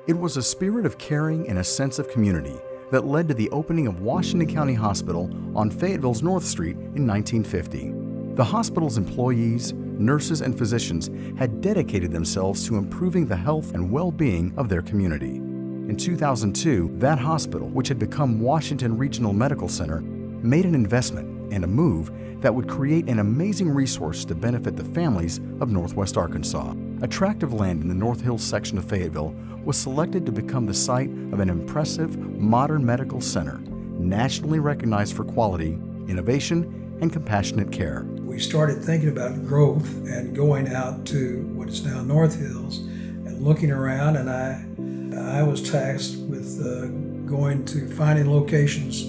It was a spirit of caring and a sense of community that led to the opening of Washington County Hospital on Fayetteville's North Street in 1950. The hospital's employees, nurses, and physicians had dedicated themselves to improving the health and well-being of their community. In 2002, that hospital, which had become Washington Regional Medical Center, made an investment and a move that would create an amazing resource to benefit the families of Northwest Arkansas. A tract of land in the North Hills section of Fayetteville was selected to become the site of an impressive modern medical center, nationally recognized for quality, innovation, and compassionate care. We started thinking about growth and going out to what is now North Hills and looking around, and I was tasked with going to finding locations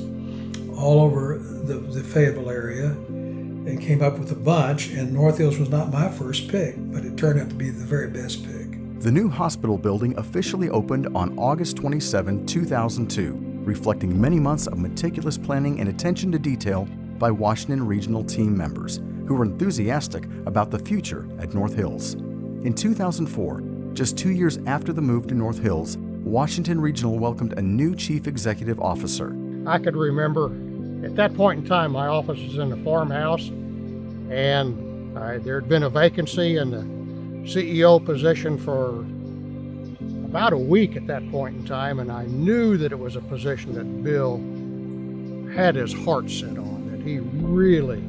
all over the Fayetteville area and came up with a bunch, and North Hills was not my first pick, but it turned out to be the very best pick. The new hospital building officially opened on August 27, 2002, reflecting many months of meticulous planning and attention to detail by Washington Regional team members who were enthusiastic about the future at North Hills. In 2004, just 2 years after the move to North Hills, Washington Regional welcomed a new chief executive officer. I could remember at that point in time, my office was in the farmhouse, and there had been a vacancy in the CEO position for about a week at that point in time, and I knew that it was a position that Bill had his heart set on, that he really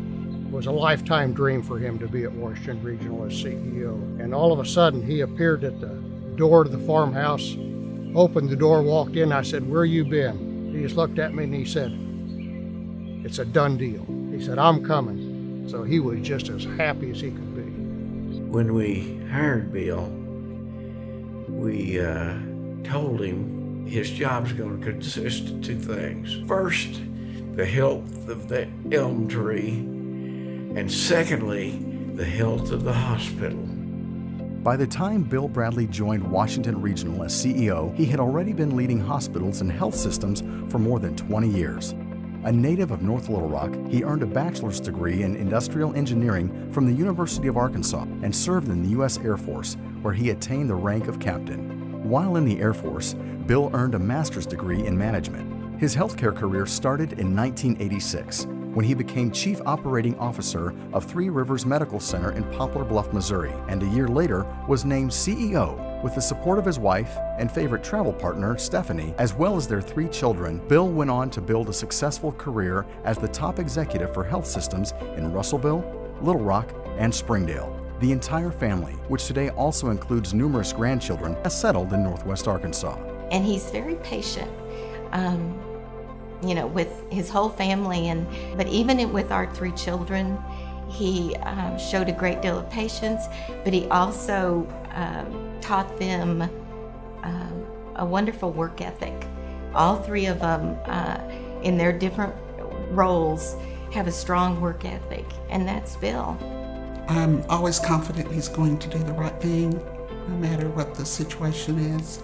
was a lifetime dream for him to be at Washington Regional as CEO. And all of a sudden, he appeared at the door to the farmhouse, opened the door, walked in. I said, "Where you been?" He just looked at me and he said, "It's a done deal." He said, "I'm coming." So he was just as happy as he could be. When we hired Bill, we told him his job's going to consist of two things. First, the health of the elm tree, and secondly, the health of the hospital. By the time Bill Bradley joined Washington Regional as CEO, he had already been leading hospitals and health systems for more than 20 years. A native of North Little Rock, he earned a bachelor's degree in industrial engineering from the University of Arkansas and served in the U.S. Air Force, where he attained the rank of captain. While in the Air Force, Bill earned a master's degree in management. His healthcare career started in 1986, when he became Chief Operating Officer of Three Rivers Medical Center in Poplar Bluff, Missouri, and a year later was named CEO. With the support of his wife and favorite travel partner, Stephanie, as well as their 3 children, Bill went on to build a successful career as the top executive for health systems in Russellville, Little Rock, and Springdale. The entire family, which today also includes numerous grandchildren, has settled in Northwest Arkansas. And he's very patient. With his whole family, but even with our 3 children, he showed a great deal of patience, but he also taught them a wonderful work ethic. All 3 of them, in their different roles, have a strong work ethic, and that's Bill. I'm always confident he's going to do the right thing, no matter what the situation is.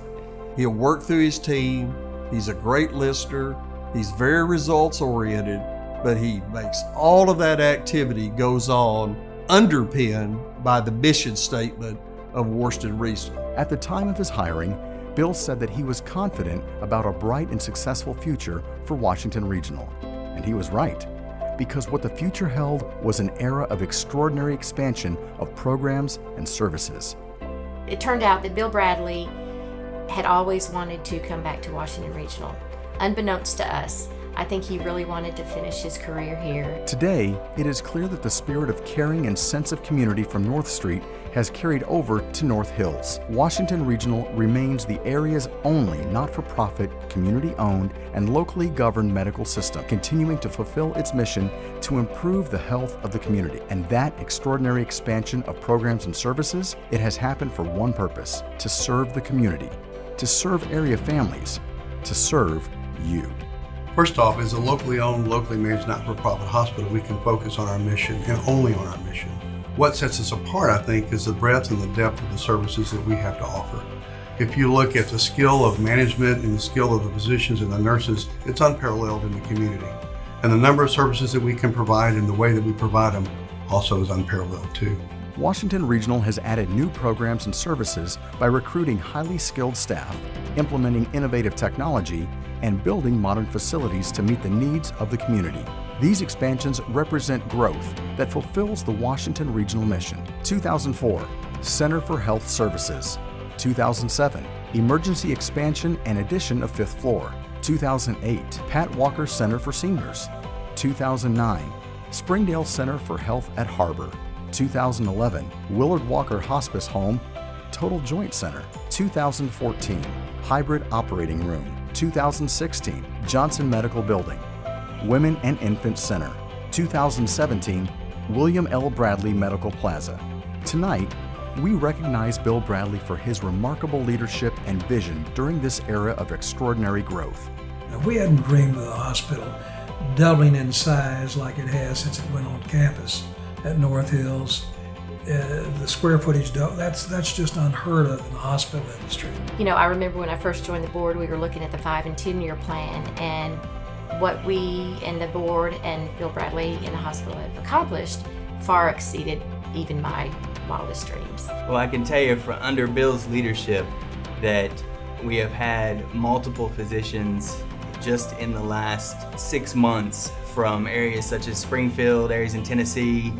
He'll work through his team. He's a great listener. He's very results oriented, but he makes all of that activity goes on underpinned by the mission statement of Washington Regional. At the time of his hiring, Bill said that he was confident about a bright and successful future for Washington Regional. And he was right, because what the future held was an era of extraordinary expansion of programs and services. It turned out that Bill Bradley had always wanted to come back to Washington Regional. Unbeknownst to us, I think he really wanted to finish his career here. Today, it is clear that the spirit of caring and sense of community from North Street has carried over to North Hills. Washington Regional remains the area's only not-for-profit, community-owned, and locally governed medical system, continuing to fulfill its mission to improve the health of the community. And that extraordinary expansion of programs and services, it has happened for one purpose: to serve the community, to serve area families, to serve you. First off, as a locally owned, locally managed not-for-profit hospital, we can focus on our mission and only on our mission. What sets us apart, I think, is the breadth and the depth of the services that we have to offer. If you look at the skill of management and the skill of the physicians and the nurses, it's unparalleled in the community. And the number of services that we can provide and the way that we provide them also is unparalleled too. Washington Regional has added new programs and services by recruiting highly skilled staff, implementing innovative technology, and building modern facilities to meet the needs of the community. These expansions represent growth that fulfills the Washington Regional mission. 2004, Center for Health Services. 2007, emergency expansion and addition of 5th floor. 2008, Pat Walker Center for Seniors. 2009, Springdale Center for Health at Harbor. 2011, Willard Walker Hospice Home, Total Joint Center. 2014, Hybrid Operating Room. 2016, Johnson Medical Building, Women and Infant Center. 2017, William L. Bradley Medical Plaza. Tonight, we recognize Bill Bradley for his remarkable leadership and vision during this era of extraordinary growth. Now, we hadn't dreamed of the hospital doubling in size like it has since it went on campus at North Hills. The square footage, that's just unheard of in the hospital industry. You know, I remember when I first joined the board, we were looking at the 5 and 10 year plan, and what we and the board and Bill Bradley in the hospital have accomplished far exceeded even my wildest dreams. Well, I can tell you under Bill's leadership that we have had multiple physicians just in the last 6 months from areas such as Springfield, areas in Tennessee,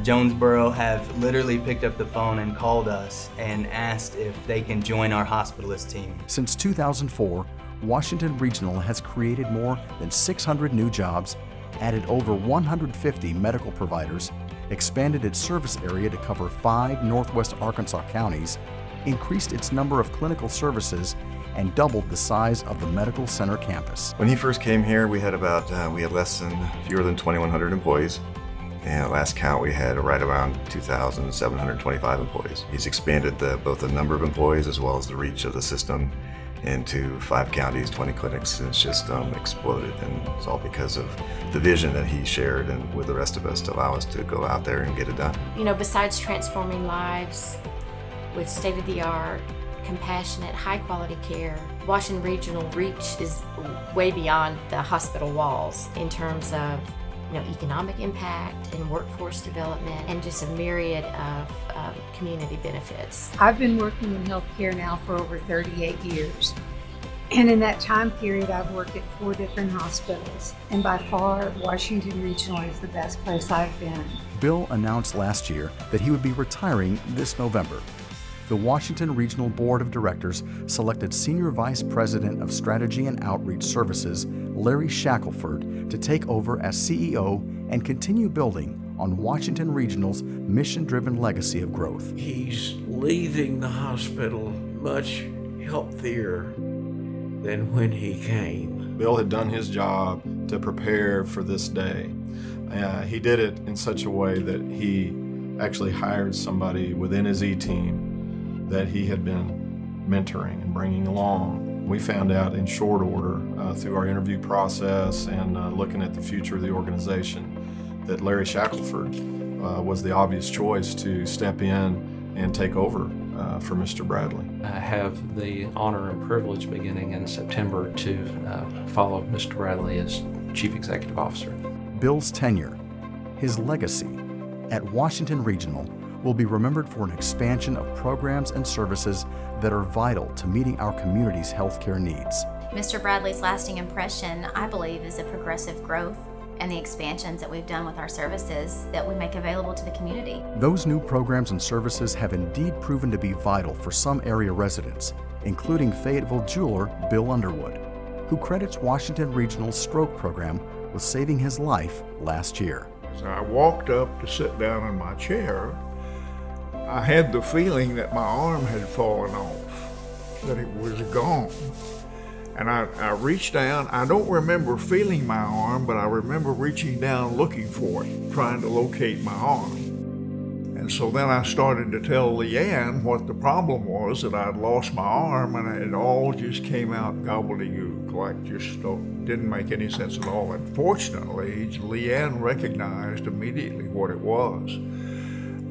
Jonesboro have literally picked up the phone and called us and asked if they can join our hospitalist team. Since 2004, Washington Regional has created more than 600 new jobs, added over 150 medical providers, expanded its service area to cover 5 Northwest Arkansas counties, increased its number of clinical services, and doubled the size of the medical center campus. When he first came here, we had fewer than 2,100 employees. And last count, we had right around 2,725 employees. He's expanded both the number of employees as well as the reach of the system into 5 counties, 20 clinics, and it's just exploded. And it's all because of the vision that he shared and with the rest of us to allow us to go out there and get it done. You know, besides transforming lives with state-of-the-art, compassionate, high-quality care, Washington Regional reach is way beyond the hospital walls in terms of economic impact and workforce development and just a myriad of community benefits. I've been working in healthcare now for over 38 years. And in that time period, I've worked at 4 different hospitals. And by far, Washington Regional is the best place I've been. Bill announced last year that he would be retiring this November. The Washington Regional Board of Directors selected Senior Vice President of Strategy and Outreach Services, Larry Shackelford, to take over as CEO and continue building on Washington Regional's mission-driven legacy of growth. He's leaving the hospital much healthier than when he came. Bill had done his job to prepare for this day. He did it in such a way that he actually hired somebody within his E-team that he had been mentoring and bringing along. We found out in short order through our interview process and looking at the future of the organization that Larry Shackelford was the obvious choice to step in and take over for Mr. Bradley. I have the honor and privilege beginning in September to follow Mr. Bradley as Chief Executive Officer. Bill's tenure, his legacy at Washington Regional will be remembered for an expansion of programs and services that are vital to meeting our community's healthcare needs. Mr. Bradley's lasting impression, I believe, is the progressive growth and the expansions that we've done with our services that we make available to the community. Those new programs and services have indeed proven to be vital for some area residents, including Fayetteville jeweler Bill Underwood, who credits Washington Regional's stroke program with saving his life last year. As I walked up to sit down in my chair, I had the feeling that my arm had fallen off, that it was gone. And I reached down. I don't remember feeling my arm, but I remember reaching down looking for it, trying to locate my arm. And so then I started to tell Leanne what the problem was, that I'd lost my arm, and it all just came out gobbledygook, like just didn't make any sense at all. And fortunately, Leanne recognized immediately what it was.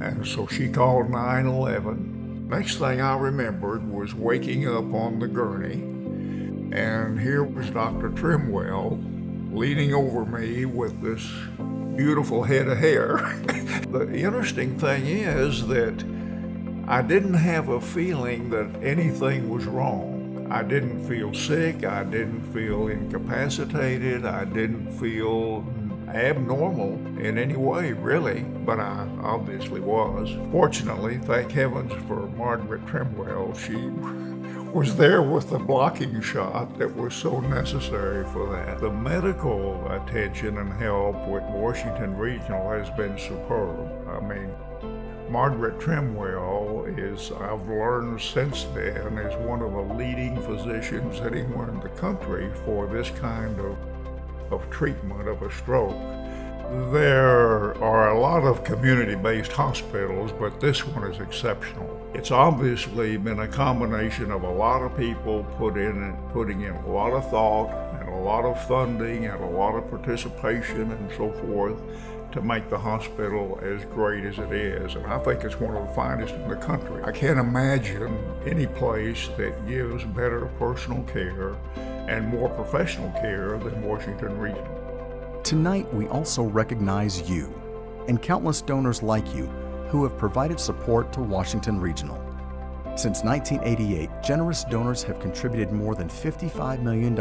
And so she called 911. Next thing I remembered was waking up on the gurney, and here was Dr. Trimwell leaning over me with this beautiful head of hair. The interesting thing is that I didn't have a feeling that anything was wrong. I didn't feel sick, I didn't feel incapacitated, I didn't feel abnormal in any way, really, but I obviously was. Fortunately, thank heavens for Margaret Trimwell, she was there with the blocking shot that was so necessary for that. The medical attention and help with Washington Regional has been superb. I mean, Margaret Trimwell is, I've learned since then, is one of the leading physicians anywhere in the country for this kind of treatment of a stroke. There are a lot of community-based hospitals, but this one is exceptional. It's obviously been a combination of a lot of people putting in a lot of thought and a lot of funding and a lot of participation and so forth to make the hospital as great as it is. And I think it's one of the finest in the country. I can't imagine any place that gives better personal care and more professional care than Washington Regional. Tonight, we also recognize you and countless donors like you who have provided support to Washington Regional. Since 1988, generous donors have contributed more than $55 million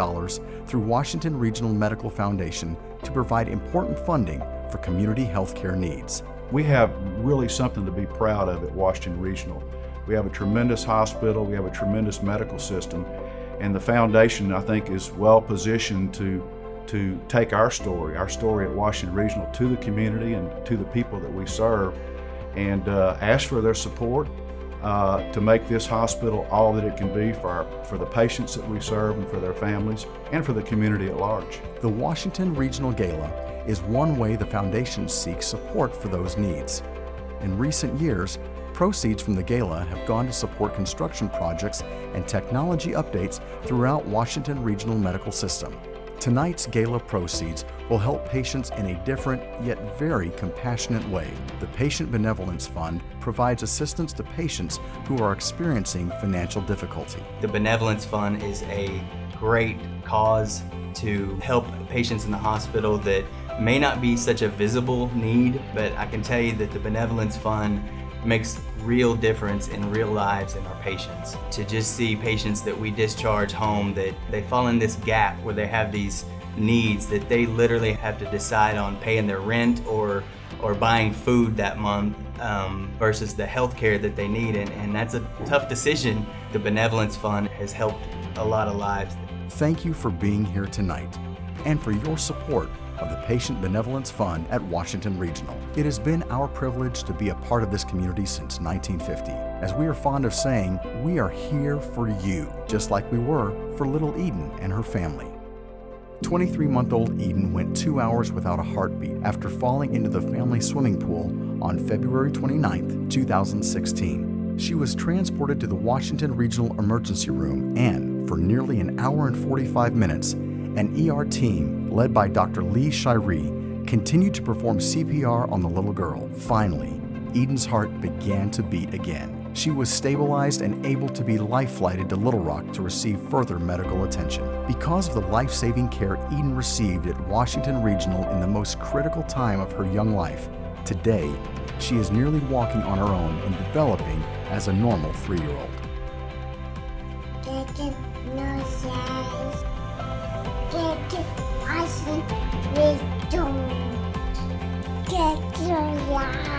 through Washington Regional Medical Foundation to provide important funding for community healthcare needs. We have really something to be proud of at Washington Regional. We have a tremendous hospital, we have a tremendous medical system, and the foundation, I think, is well positioned to take our story at Washington Regional to the community and to the people that we serve, and ask for their support to make this hospital all that it can be for the patients that we serve and for their families and for the community at large. The Washington Regional Gala is one way the foundation seeks support for those needs. In recent years, proceeds from the gala have gone to support construction projects and technology updates throughout Washington Regional Medical System. Tonight's gala proceeds will help patients in a different yet very compassionate way. The Patient Benevolence Fund provides assistance to patients who are experiencing financial difficulty. The Benevolence Fund is a great cause to help patients in the hospital that may not be such a visible need, but I can tell you that the Benevolence Fund makes real difference in real lives in our patients. To just see patients that we discharge home, that they fall in this gap where they have these needs that they literally have to decide on paying their rent or buying food that month versus the health care that they need, and that's a tough decision. The Benevolence Fund has helped a lot of lives. Thank you for being here tonight and for your support of the Patient Benevolence Fund at Washington Regional. It has been our privilege to be a part of this community since 1950. As we are fond of saying, we are here for you, just like we were for little Eden and her family. 23-month-old Eden went 2 hours without a heartbeat after falling into the family swimming pool on February 29, 2016. She was transported to the Washington Regional Emergency Room, and for nearly an hour and 45 minutes, an ER team led by Dr. Lee Shiree continued to perform CPR on the little girl. Finally, Eden's heart began to beat again. She was stabilized and able to be life-flighted to Little Rock to receive further medical attention. Because of the life-saving care Eden received at Washington Regional in the most critical time of her young life, today she is nearly walking on her own and developing as a normal 3-year-old. Get your life.